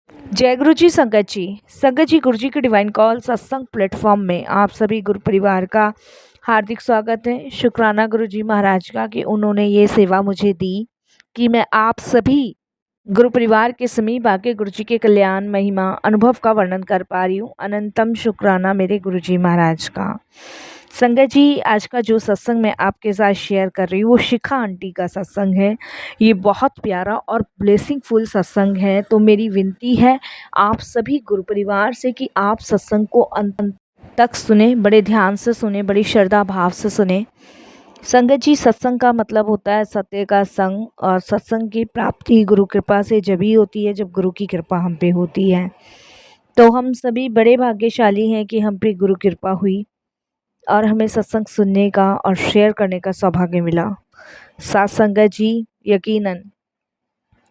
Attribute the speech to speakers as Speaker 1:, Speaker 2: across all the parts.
Speaker 1: जय गुरु जी संगत जी गुरु जी के डिवाइन कॉल सत्संग प्लेटफॉर्म में आप सभी गुरु परिवार का हार्दिक स्वागत है। शुक्राना गुरु जी महाराज का कि उन्होंने ये सेवा मुझे दी कि मैं आप सभी गुरु परिवार के समीप आके गुरु जी के कल्याण महिमा अनुभव का वर्णन कर पा रही हूँ। अनंतम शुक्राना मेरे गुरु जी महाराज का। संगत जी, आज का जो सत्संग मैं आपके साथ शेयर कर रही हूँ वो शिखा आंटी का सत्संग है। ये बहुत प्यारा और ब्लेसिंगफुल सत्संग है। तो मेरी विनती है आप सभी गुरु परिवार से कि आप सत्संग को अंत तक सुने, बड़े ध्यान से सुने, बड़ी श्रद्धा भाव से सुने। संगत जी, सत्संग का मतलब होता है सत्य का संग, और सत्संग की प्राप्ति गुरु कृपा से जब ही होती है जब गुरु की कृपा हम पे होती है। तो हम सभी बड़े भाग्यशाली हैं कि हम पे गुरु कृपा हुई और हमें सत्संग सुनने का और शेयर करने का सौभाग्य मिला। साथ संगत जी, यकीनन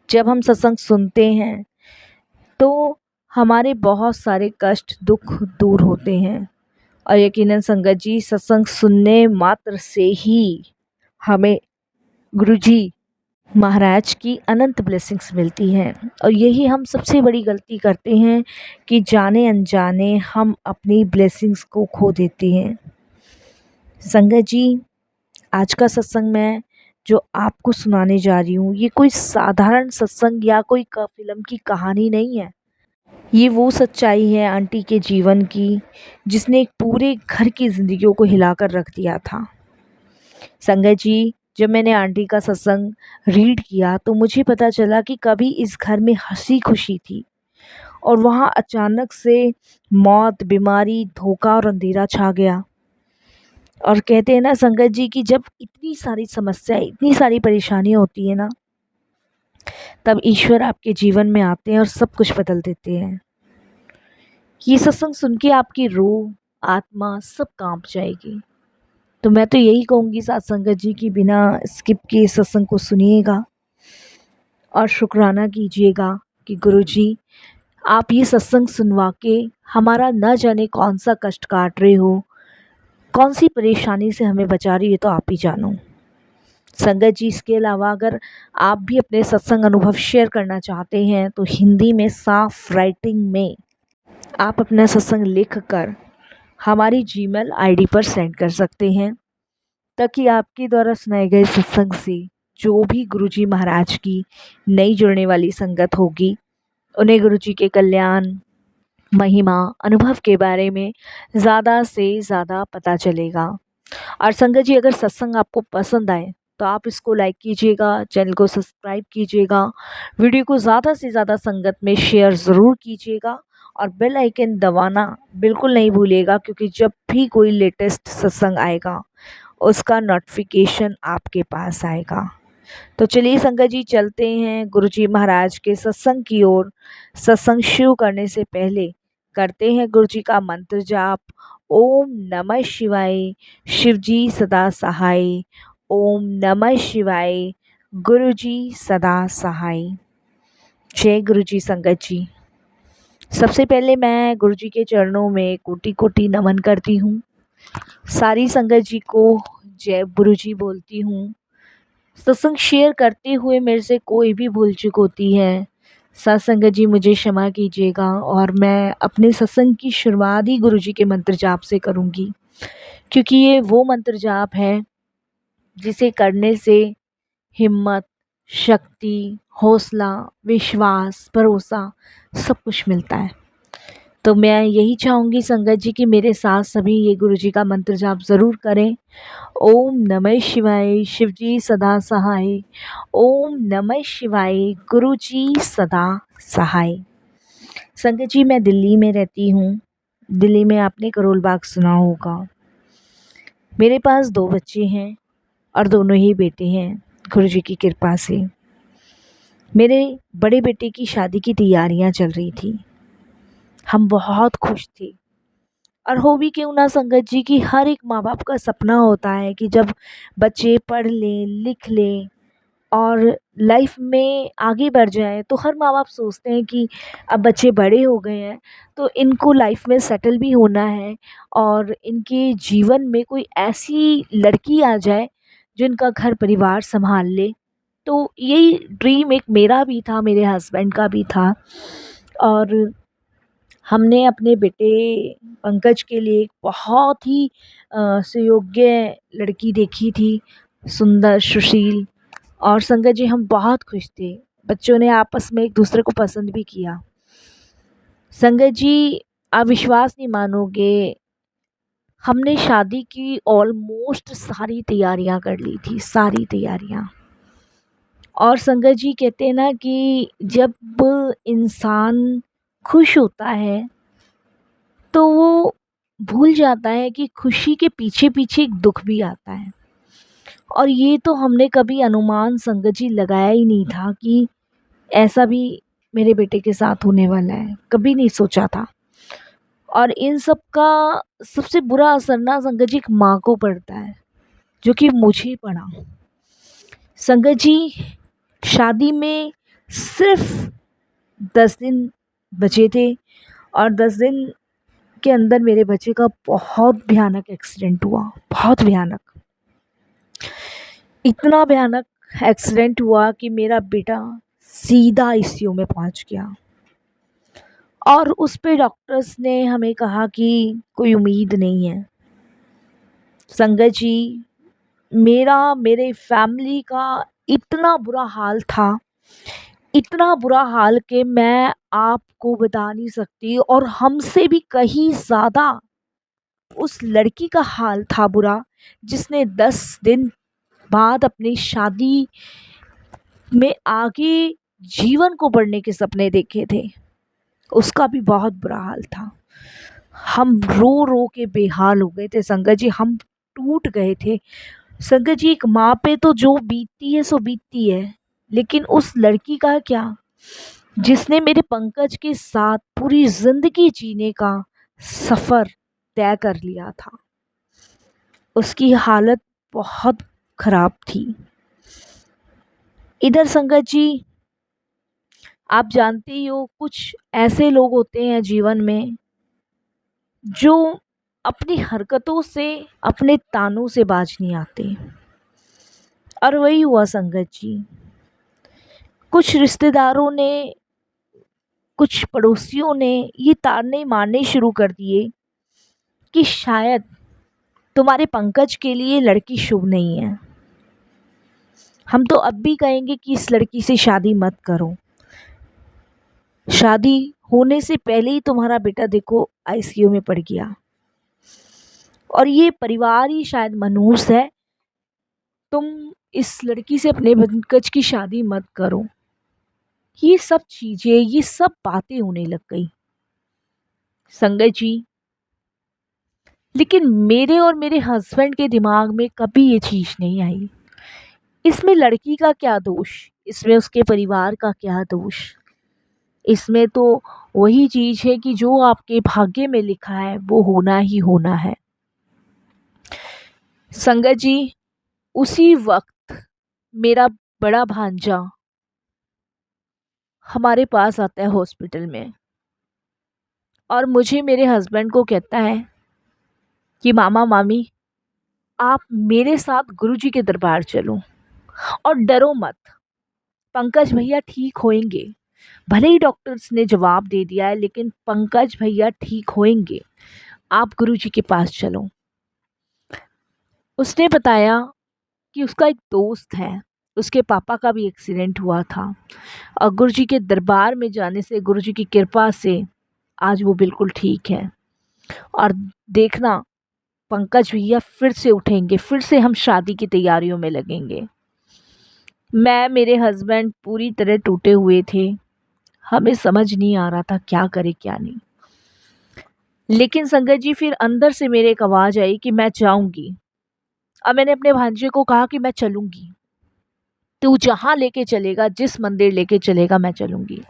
Speaker 1: जब हम सत्संग सुनते हैं तो हमारे बहुत सारे कष्ट दुख दूर होते हैं। और यकीनन संगत जी, सत्संग सुनने मात्र से ही हमें गुरुजी महाराज की अनंत ब्लेसिंग्स मिलती हैं। और यही हम सबसे बड़ी गलती करते हैं कि जाने अनजाने हम अपनी ब्लेसिंग्स को खो देते हैं। संगत जी, आज का सत्संग मैं जो आपको सुनाने जा रही हूँ ये कोई साधारण सत्संग या कोई फिल्म की कहानी नहीं है। ये वो सच्चाई है आंटी के जीवन की जिसने एक पूरे घर की जिंदगियों को हिलाकर रख दिया था। संगत जी, जब मैंने आंटी का सत्संग रीड किया तो मुझे पता चला कि कभी इस घर में हंसी खुशी थी और वहाँ अचानक से मौत, बीमारी, धोखा और अंधेरा छा गया। और कहते हैं ना संगत जी कि जब इतनी सारी समस्याएं, इतनी सारी परेशानियां होती है ना, तब ईश्वर आपके जीवन में आते हैं और सब कुछ बदल देते हैं। ये सत्संग सुन के आपकी रूह, आत्मा सब कांप जाएगी। तो मैं तो यही कहूँगी साथ संगत जी की बिना स्किप के सत्संग को सुनिएगा और शुक्राना कीजिएगा कि गुरु जी आप ये सत्संग सुनवा के हमारा न जाने कौन सा कष्ट काट रहे हो, कौन सी परेशानी से हमें बचा रही है, तो आप ही जानो। संगत जी, इसके अलावा अगर आप भी अपने सत्संग अनुभव शेयर करना चाहते हैं तो हिंदी में साफ राइटिंग में आप अपना सत्संग लिख कर हमारी जीमेल आईडी पर सेंड कर सकते हैं, ताकि आपके द्वारा सुनाए गए सत्संग से जो भी गुरुजी महाराज की नई जुड़ने वाली संगत होगी उन्हें गुरुजी के कल्याण, महिमा, अनुभव के बारे में ज़्यादा से ज़्यादा पता चलेगा। और संगत जी, अगर सत्संग आपको पसंद आए तो आप इसको लाइक कीजिएगा, चैनल को सब्सक्राइब कीजिएगा, वीडियो को ज़्यादा से ज़्यादा संगत में शेयर ज़रूर कीजिएगा और बेल आइकन दबाना बिल्कुल नहीं भूलिएगा, क्योंकि जब भी कोई लेटेस्ट सत्संग आएगा उसका नोटिफिकेशन आपके पास आएगा। तो चलिए संगत जी, चलते हैं गुरुजी महाराज के सत्संग की ओर। सत्संग शुरू करने से पहले करते हैं गुरुजी का मंत्र जाप। ओम नमः शिवाय, शिवजी सदा सहाय। ओम नमः शिवाय, गुरुजी सदा सहाय। जय गुरुजी संगत जी। सबसे पहले मैं गुरुजी के चरणों में कोटि कोटि नमन करती हूँ। सारी संगत जी को जय गुरुजी बोलती हूँ। सत्संग शेयर करते हुए मेरे से कोई भी भूल चूक होती है, साथ संगत जी मुझे क्षमा कीजिएगा। और मैं अपने सत्संग की शुरुआत ही गुरुजी के मंत्र जाप से करूँगी, क्योंकि ये वो मंत्र जाप है जिसे करने से हिम्मत, शक्ति, हौसला, विश्वास, भरोसा सब कुछ मिलता है। तो मैं यही चाहूँगी संगत जी कि मेरे साथ सभी ये गुरुजी का मंत्र जाप ज़रूर करें। ओम नमः शिवाय, शिवजी सदा सहाय। ओम नमः शिवाय, गुरुजी सदा सहाय। संगत जी, मैं दिल्ली में रहती हूँ। दिल्ली में आपने करोल बाग सुना होगा। मेरे पास 2 बच्चे हैं और दोनों ही बेटे हैं गुरुजी की कृपा से। मेरे बड़े बेटे की शादी की तैयारियां चल रही थी। हम बहुत खुश थे। और हो भी क्यों ना संगत जी कि हर एक माँ बाप का सपना होता है कि जब बच्चे पढ़ लें, लिख लें और लाइफ में आगे बढ़ जाएं, तो हर माँ बाप सोचते हैं कि अब बच्चे बड़े हो गए हैं तो इनको लाइफ में सेटल भी होना है और इनके जीवन में कोई ऐसी लड़की आ जाए जो इनका घर परिवार संभाल ले। तो यही ड्रीम एक मेरा भी था, मेरे हस्बैंड का भी था। और हमने अपने बेटे पंकज के लिए एक बहुत ही सुयोग्य लड़की देखी थी, सुंदर, सुशील। और संगत जी, हम बहुत खुश थे। बच्चों ने आपस में एक दूसरे को पसंद भी किया। संगत जी, आप विश्वास नहीं मानोगे, हमने शादी की ऑलमोस्ट सारी तैयारियां कर ली थी, सारी तैयारियां। और संगत जी, कहते हैं ना कि जब इंसान खुश होता है तो वो भूल जाता है कि खुशी के पीछे पीछे एक दुख भी आता है। और ये तो हमने कभी अनुमान संगत जी लगाया ही नहीं था कि ऐसा भी मेरे बेटे के साथ होने वाला है, कभी नहीं सोचा था। और इन सब का सबसे बुरा असर ना संगत जी एक माँ को पड़ता है, जो कि मुझे पड़ा। संगत जी, शादी में सिर्फ 10 दिन बचे थे और 10 दिन के अंदर मेरे बच्चे का बहुत भयानक एक्सीडेंट हुआ, बहुत भयानक। इतना भयानक एक्सीडेंट हुआ कि मेरा बेटा सीधा आईसीयू में पहुंच गया। और उस पे डॉक्टर्स ने हमें कहा कि कोई उम्मीद नहीं है। संगत जी, मेरे फैमिली का इतना बुरा हाल था, इतना बुरा हाल कि मैं आपको बता नहीं सकती। और हमसे भी कहीं ज़्यादा उस लड़की का हाल था बुरा, जिसने 10 दिन बाद अपनी शादी में आगे जीवन को बढ़ने के सपने देखे थे। उसका भी बहुत बुरा हाल था। हम रो रो के बेहाल हो गए थे संगत जी, हम टूट गए थे। संगत जी, एक माँ पे तो जो बीतती है सो बीतती है, लेकिन उस लड़की का क्या, जिसने मेरे पंकज के साथ पूरी जिंदगी जीने का सफर तय कर लिया था, उसकी हालत बहुत खराब थी। इधर संगत जी, आप जानते ही हो, कुछ ऐसे लोग होते हैं जीवन में जो अपनी हरकतों से, अपने तानों से बाज नहीं आते। और वही हुआ संगत जी। कुछ रिश्तेदारों ने, कुछ पड़ोसियों ने ये ताने मारने शुरू कर दिए कि शायद तुम्हारे पंकज के लिए लड़की शुभ नहीं है। हम तो अब भी कहेंगे कि इस लड़की से शादी मत करो। शादी होने से पहले ही तुम्हारा बेटा देखो आईसीयू में पड़ गया। और ये परिवार ही शायद मनहूस है, तुम इस लड़की से अपने पंकज की शादी मत करो। ये सब चीजें, ये सब बातें होने लग गई संगत जी। लेकिन मेरे और मेरे हस्बैंड के दिमाग में कभी ये चीज नहीं आई। इसमें लड़की का क्या दोष, इसमें उसके परिवार का क्या दोष। इसमें तो वही चीज है कि जो आपके भाग्य में लिखा है वो होना ही होना है। संगत जी, उसी वक्त मेरा बड़ा भांजा हमारे पास आता है हॉस्पिटल में, और मुझे, मेरे हस्बैंड को कहता है कि मामा मामी, आप मेरे साथ गुरुजी के दरबार चलो और डरो मत, पंकज भैया ठीक होएंगे। भले ही डॉक्टर्स ने जवाब दे दिया है, लेकिन पंकज भैया ठीक होएंगे, आप गुरुजी के पास चलो। उसने बताया कि उसका एक दोस्त है, उसके पापा का भी एक्सीडेंट हुआ था, और गुरुजी के दरबार में जाने से, गुरुजी की कृपा से आज वो बिल्कुल ठीक है। और देखना, पंकज भैया फिर से उठेंगे, फिर से हम शादी की तैयारियों में लगेंगे। मैं, मेरे हस्बैंड पूरी तरह टूटे हुए थे। हमें समझ नहीं आ रहा था क्या करे क्या नहीं। लेकिन संगत जी, फिर अंदर से मेरे एक आवाज़ आई कि मैं जाऊंगी। अब मैंने अपने भांजे को कहा कि मैं चलूंगी, तू जहाँ लेके चलेगा, जिस मंदिर लेके चलेगा मैं चलूंगी।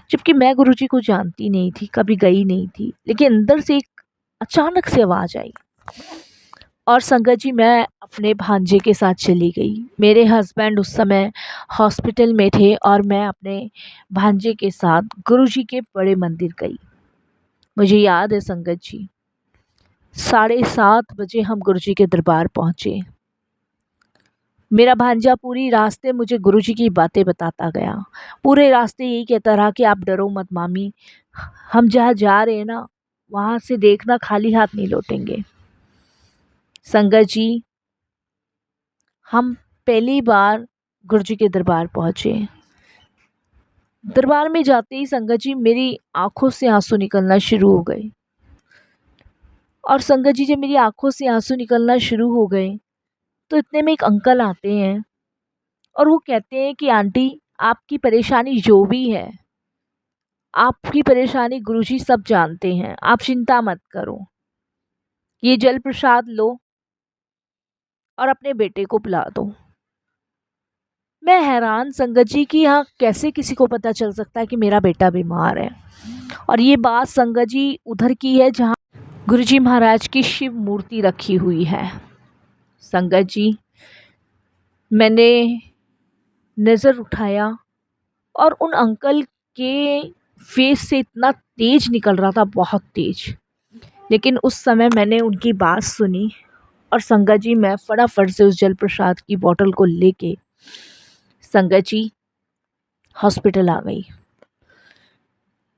Speaker 1: जबकि मैं गुरुजी को जानती नहीं थी, कभी गई नहीं थी, लेकिन अंदर से एक अचानक से आवाज़ आई। और संगत जी, मैं अपने भांजे के साथ चली गई। मेरे हस्बैंड उस समय हॉस्पिटल में थे और मैं अपने भांजे के साथ गुरुजी के बड़े मंदिर गई। मुझे याद है संगत जी, 7:30 बजे हम गुरुजी के दरबार पहुँचे। मेरा भांजा पूरी रास्ते मुझे गुरुजी की बातें बताता गया। पूरे रास्ते यही कहता रहा कि आप डरो मत मामी, हम जहाँ जा रहे हैं ना, वहाँ से देखना खाली हाथ नहीं लौटेंगे। संगत जी, हम पहली बार गुरुजी के दरबार पहुँचे। दरबार में जाते ही संगत जी मेरी आंखों से आंसू निकलना शुरू हो गए। और संगत जी, जब मेरी आंखों से आंसू निकलना शुरू हो गए तो इतने में एक अंकल आते हैं और वो कहते हैं कि आंटी, आपकी परेशानी जो भी है, आपकी परेशानी गुरुजी सब जानते हैं, आप चिंता मत करो, ये जल प्रसाद लो और अपने बेटे को पिला दो। मैं हैरान संगत जी कि यहाँ कैसे किसी को पता चल सकता है कि मेरा बेटा बीमार है। और ये बात संगत जी उधर की है जहाँ गुरुजी महाराज की शिव मूर्ति रखी हुई है। संगत जी, मैंने नज़र उठाया और उन अंकल के फेस से इतना तेज निकल रहा था, बहुत तेज। लेकिन उस समय मैंने उनकी बात सुनी और संगत जी मैं फटाफट से उस जल प्रसाद की बोतल को लेके संगत जी हॉस्पिटल आ गई।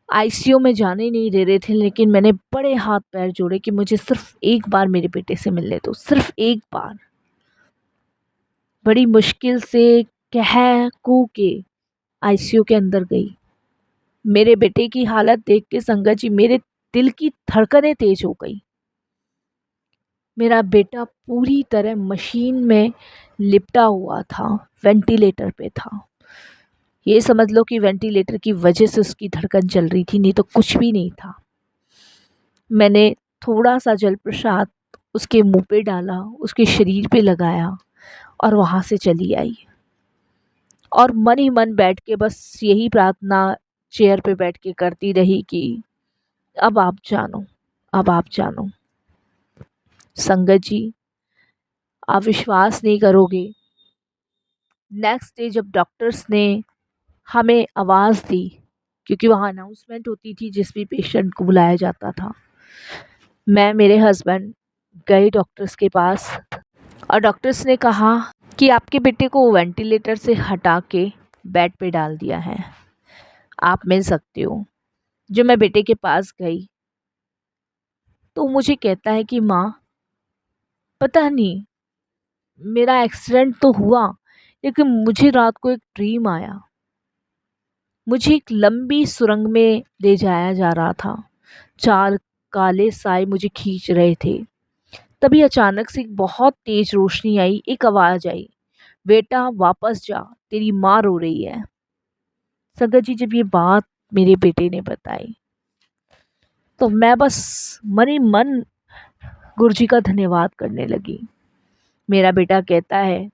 Speaker 1: आईसीयू में जाने नहीं दे रहे थे, लेकिन मैंने बड़े हाथ पैर जोड़े कि मुझे सिर्फ एक बार मेरे बेटे से मिलने दो, सिर्फ एक बार। बड़ी मुश्किल से कह कू के आईसीयू के अंदर गई। मेरे बेटे की हालत देख के संगत जी मेरे दिल की धड़कनें तेज हो गई। मेरा बेटा पूरी तरह मशीन में लिपटा हुआ था, वेंटिलेटर पे था। ये समझ लो कि वेंटिलेटर की वजह से उसकी धड़कन चल रही थी, नहीं तो कुछ भी नहीं था। मैंने थोड़ा सा जल प्रसाद उसके मुंह पे डाला, उसके शरीर पे लगाया और वहाँ से चली आई। और मन ही मन बैठ के बस यही प्रार्थना चेयर पे बैठ के करती रही कि अब आप जानो, अब आप जानो। संगत जी, आप विश्वास नहीं करोगे, नेक्स्ट डे जब डॉक्टर्स ने हमें आवाज़ दी, क्योंकि वहाँ अनाउंसमेंट होती थी जिस भी पेशेंट को बुलाया जाता था, मैं मेरे हस्बैंड गए डॉक्टर्स के पास और डॉक्टर्स ने कहा कि आपके बेटे को वेंटिलेटर से हटा के बेड पे डाल दिया है, आप मिल सकते हो। जब मैं बेटे के पास गई तो मुझे कहता है कि माँ, पता नहीं मेरा एक्सीडेंट तो हुआ, लेकिन मुझे रात को एक ड्रीम आया। मुझे एक लंबी सुरंग में ले जाया जा रहा था, 4 काले साए मुझे खींच रहे थे। तभी अचानक से एक बहुत तेज रोशनी आई, एक आवाज़ आई, बेटा वापस जा, तेरी माँ रो रही है। संगत जी, जब ये बात मेरे बेटे ने बताई तो मैं बस मन ही मन गुरुजी का धन्यवाद करने लगी। मेरा बेटा कहता है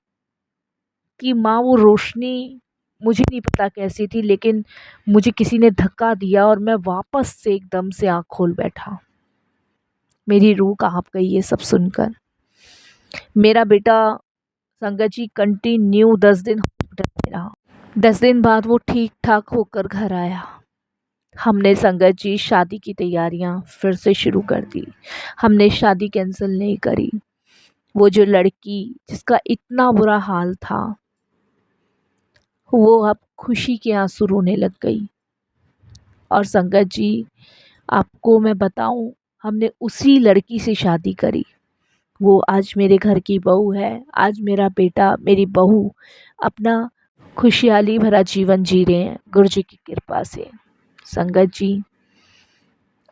Speaker 1: कि माँ, वो रोशनी मुझे नहीं पता कैसी थी, लेकिन मुझे किसी ने धक्का दिया और मैं वापस से एकदम से आँख खोल बैठा। मेरी रूह काँप गई ये सब सुनकर। मेरा बेटा संगत जी कंटिन्यू 10 दिन हॉस्पिटल में रहा। 10 दिन बाद वो ठीक ठाक होकर घर आया। हमने संगत जी शादी की तैयारियां फिर से शुरू कर दी। हमने शादी कैंसिल नहीं करी। वो जो लड़की जिसका इतना बुरा हाल था, वो अब खुशी के आंसू रोने लग गई। और संगत जी, आपको मैं बताऊं, हमने उसी लड़की से शादी करी। वो आज मेरे घर की बहू है। आज मेरा बेटा, मेरी बहू अपना खुशहाली भरा जीवन जी रहे हैं गुरु जी की कृपा से। संगत जी,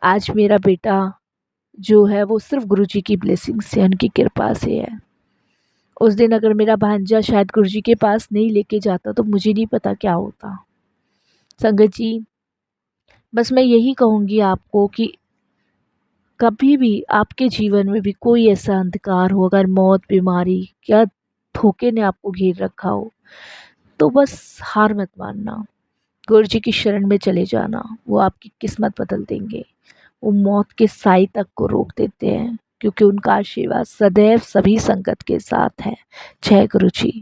Speaker 1: आज मेरा बेटा जो है वो सिर्फ गुरु जी की ब्लेसिंग से, उनकी कृपा से है। उस दिन अगर मेरा भांजा शायद गुरु जी के पास नहीं लेके जाता तो मुझे नहीं पता क्या होता। संगत जी, बस मैं यही कहूँगी आपको कि कभी भी आपके जीवन में भी कोई ऐसा अंधकार हो, अगर मौत, बीमारी या धोखे ने आपको घेर रखा हो, तो बस हार मत मानना, गुरु जी की शरण में चले जाना। वो आपकी किस्मत बदल देंगे। वो मौत के साए तक को रोक देते हैं, क्योंकि उनका आशीर्वाद सदैव सभी संगत के साथ है। जय गुरु जी।